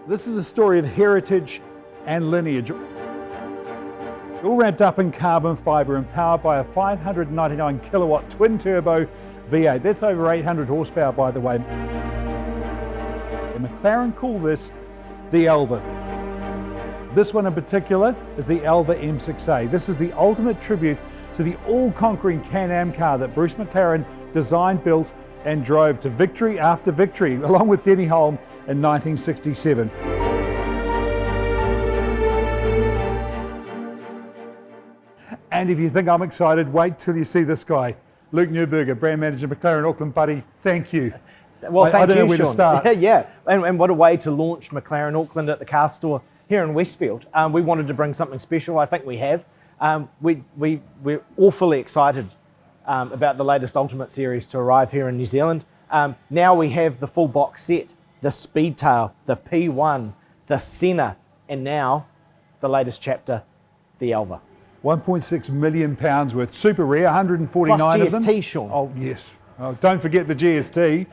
This is a story of heritage and lineage. All wrapped up in carbon fibre and powered by a 599 kilowatt twin turbo V8. That's over 800 horsepower, by the way. And McLaren call this the Elva. This one in particular is the Elva M6A. This is the ultimate tribute to the all-conquering Can-Am car that Bruce McLaren designed, built and drove to victory after victory, along with Denny Hulme in 1967. And if you think I'm excited, wait till you see this guy. Luke Neuberger, brand manager, McLaren Auckland. Buddy, thank you. Well, thank you, I don't know where Sean. to start. Yeah, and what a way to launch McLaren Auckland at the car store here in Westfield. We wanted to bring something special. I think we have. We're awfully excited about the latest Ultimate Series to arrive here in New Zealand. Now we have the full box set, the Speedtail, the P1, the Senna, and now the latest chapter, the Elva. 1.6 million pounds worth, super rare, 149 Plus of them. GST, Sean. Oh yes, oh, don't forget the GST.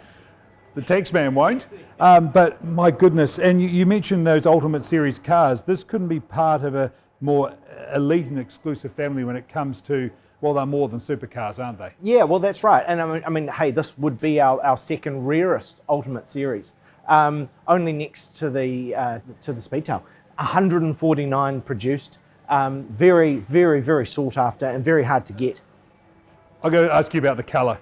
The tax man won't. But my goodness, and you mentioned those Ultimate Series cars. This couldn't be part of a more elite and exclusive family when it comes to, well, they're more than supercars, aren't they? Yeah, well, that's right. And I mean, hey, this would be our second rarest Ultimate Series, only next to the Speedtail. 149 produced. Very, very, very sought after and very hard to get. I'll go ask you about the colour,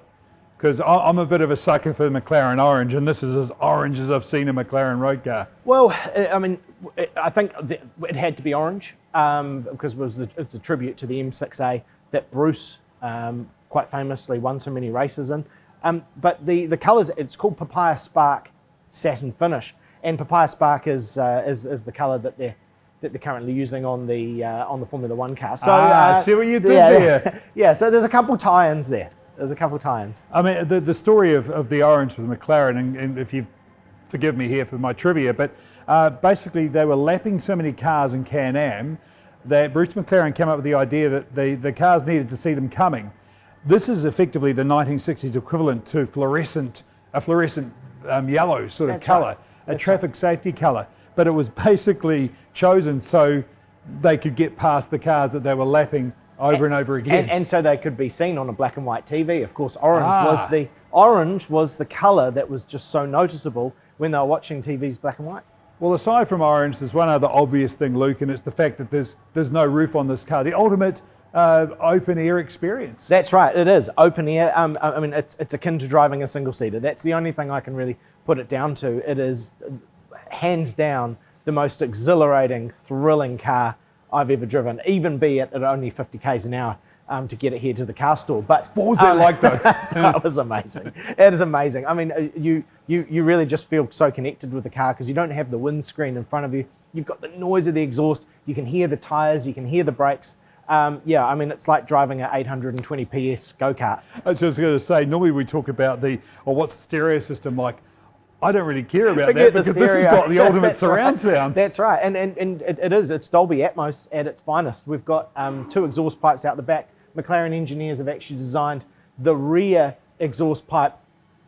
because I'm a bit of a sucker for the McLaren orange, and this is as orange as I've seen a McLaren road car. Well, I mean, I think it had to be orange because it's a tribute to the M6A that Bruce quite famously won so many races in. But the colours, it's called Papaya Spark Satin Finish, and Papaya Spark is the colour that they're currently using on the Formula One car. So see what you did there. Yeah, so there's a couple tie-ins there. I mean, the story of the orange with McLaren, and if you forgive me here for my trivia, but basically they were lapping so many cars in Can-Am that Bruce McLaren came up with the idea that the cars needed to see them coming. This is effectively the 1960s equivalent to a fluorescent yellow sort of colour, a traffic safety colour. But it was basically chosen so they could get past the cars that they were lapping over and over again. And so they could be seen on a black and white TV. Of course, orange was the colour that was just so noticeable when they were watching TV's black and white. Well, aside from orange, there's one other obvious thing, Luke, and it's the fact that there's no roof on this car. The ultimate open air experience. That's right, it is open air. I mean, it's akin to driving a single seater. That's the only thing I can really put it down to. It is hands down the most exhilarating, thrilling car I've ever driven, even be it at only 50 k's an hour to get it here to the car store. But what was that like though? It was amazing. It is amazing. I mean, you really just feel so connected with the car because you don't have the windscreen in front of you. You've got the noise of the exhaust. You can hear the tyres. You can hear the brakes. Yeah, I mean, it's like driving an 820 PS go-kart. I was just going to say, normally we talk about what's the stereo system like? I don't really care about that because this has got the ultimate surround sound. That's right, and it's Dolby Atmos at its finest. We've got 2 exhaust pipes out the back. McLaren engineers have actually designed the rear exhaust pipe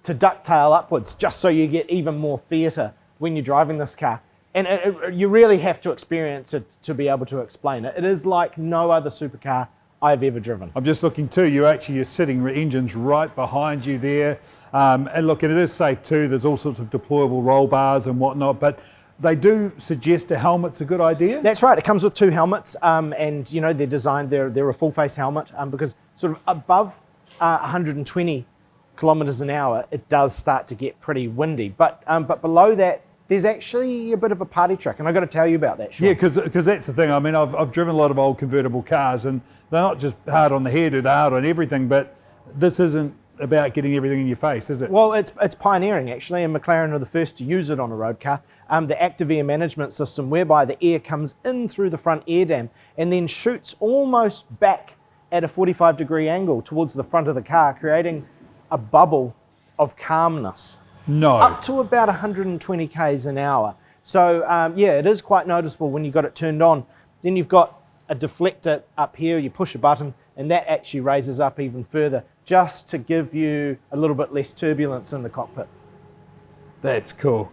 to ducktail upwards, just so you get even more theatre when you're driving this car. And you really have to experience it to be able to explain it. It is like no other supercar I've ever driven. I'm just looking too, you're sitting engines right behind you there. And look, and it is safe too. There's all sorts of deployable roll bars and whatnot, but they do suggest a helmet's a good idea. That's right, it comes with 2 helmets and you know, they're designed, they're a full face helmet because sort of above 120 kilometers an hour, it does start to get pretty windy. But below that, there's actually a bit of a party trick, and I've got to tell you about that, Sean. Yeah, because that's the thing. I mean, I've driven a lot of old convertible cars, and they're not just hard on the hairdo, they're hard on everything, but this isn't about getting everything in your face, is it? Well, it's pioneering, actually, and McLaren are the first to use it on a road car. The active air management system, whereby the air comes in through the front air dam and then shoots almost back at a 45-degree angle towards the front of the car, creating a bubble of calmness. No. Up to about 120 k's an hour. So yeah, it is quite noticeable when you've got it turned on. Then you've got a deflector up here, you push a button, and that actually raises up even further, just to give you a little bit less turbulence in the cockpit. That's cool.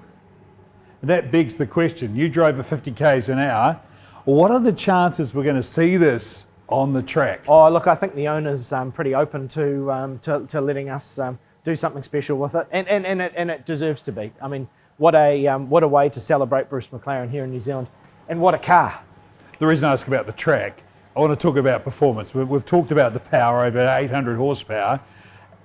that begs the question. You drove at 50 k's an hour. What are the chances we're going to see this on the track? Oh, look, I think the owner's pretty open to letting us do something special with it, and it deserves to be. I mean, what a way to celebrate Bruce McLaren here in New Zealand, and what a car. The reason I ask about the track, I want to talk about performance. We've talked about the power, over 800 horsepower.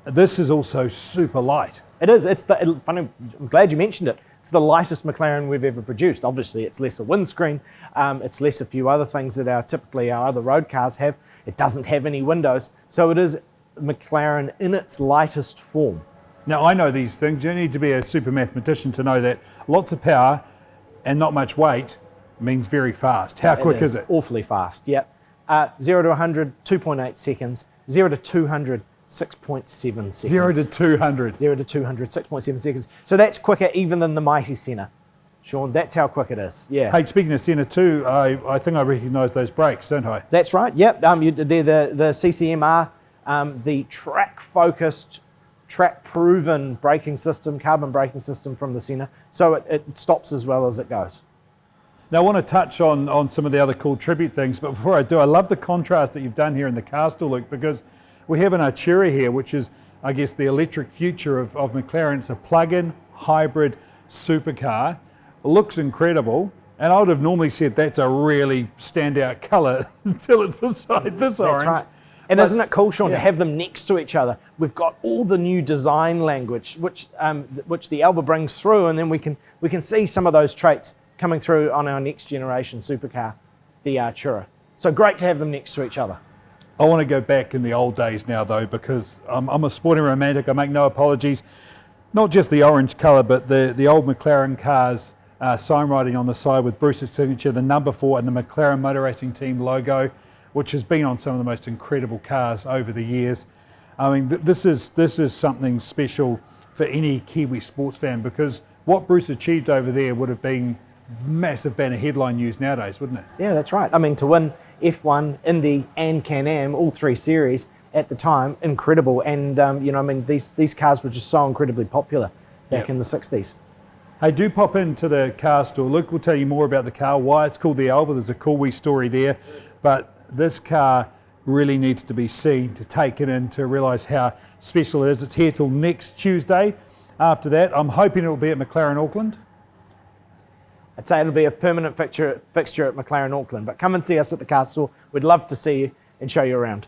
This is also super light. It is. Funny, I'm glad you mentioned it. It's the lightest McLaren we've ever produced. Obviously, it's less a windscreen. It's less a few other things that typically our other road cars have. It doesn't have any windows. So it is McLaren in its lightest form. Now, I know these things. You don't need to be a super mathematician to know that lots of power and not much weight means very fast. How quick is it? Awfully fast, yep. 0 to 100, 2.8 seconds. 0 to 200, 6.7 seconds. 0 to 200. 0 to 200, 6.7 seconds. So that's quicker even than the mighty Senna. Sean, that's how quick it is, yeah. Hey, speaking of Senna too, I think I recognise those brakes, don't I? That's right, yep. They're the CCMR, the track-focused, track-proven braking system, carbon braking system from the Senna. So it stops as well as it goes. Now, I want to touch on some of the other cool tribute things, but before I do, I love the contrast that you've done here in the car store, Luke, because we have an Artura here, which is, I guess, the electric future of McLaren. It's a plug-in hybrid supercar. It looks incredible, and I would have normally said that's a really standout colour until it's beside this orange. That's right. And isn't it cool, Sean, to have them next to each other? We've got all the new design language, which the Elva brings through, and then we can see some of those traits coming through on our next generation supercar, the Artura. So great to have them next to each other. I want to go back in the old days now, though, because I'm a sporting romantic. I make no apologies. Not just the orange colour, but the old McLaren cars, sign writing on the side with Bruce's signature, the number 4 and the McLaren Motor Racing Team logo, which has been on some of the most incredible cars over the years. I mean, this is something special for any Kiwi sports fan, because what Bruce achieved over there would have been massive banner headline news nowadays, wouldn't it? Yeah, that's right. I mean, to win F1, Indy and Can-Am, all 3 series at the time, incredible. And, these cars were just so incredibly popular back in the 60s. Hey, do pop into the car store. Luke will tell you more about the car, why it's called the Elva. There's a cool wee story there. But this car really needs to be seen, to take it in, to realise how special it is. It's here till next Tuesday. After that, I'm hoping it will be at McLaren Auckland. I'd say it'll be a permanent fixture at McLaren Auckland, but come and see us at the car store. We'd love to see you and show you around.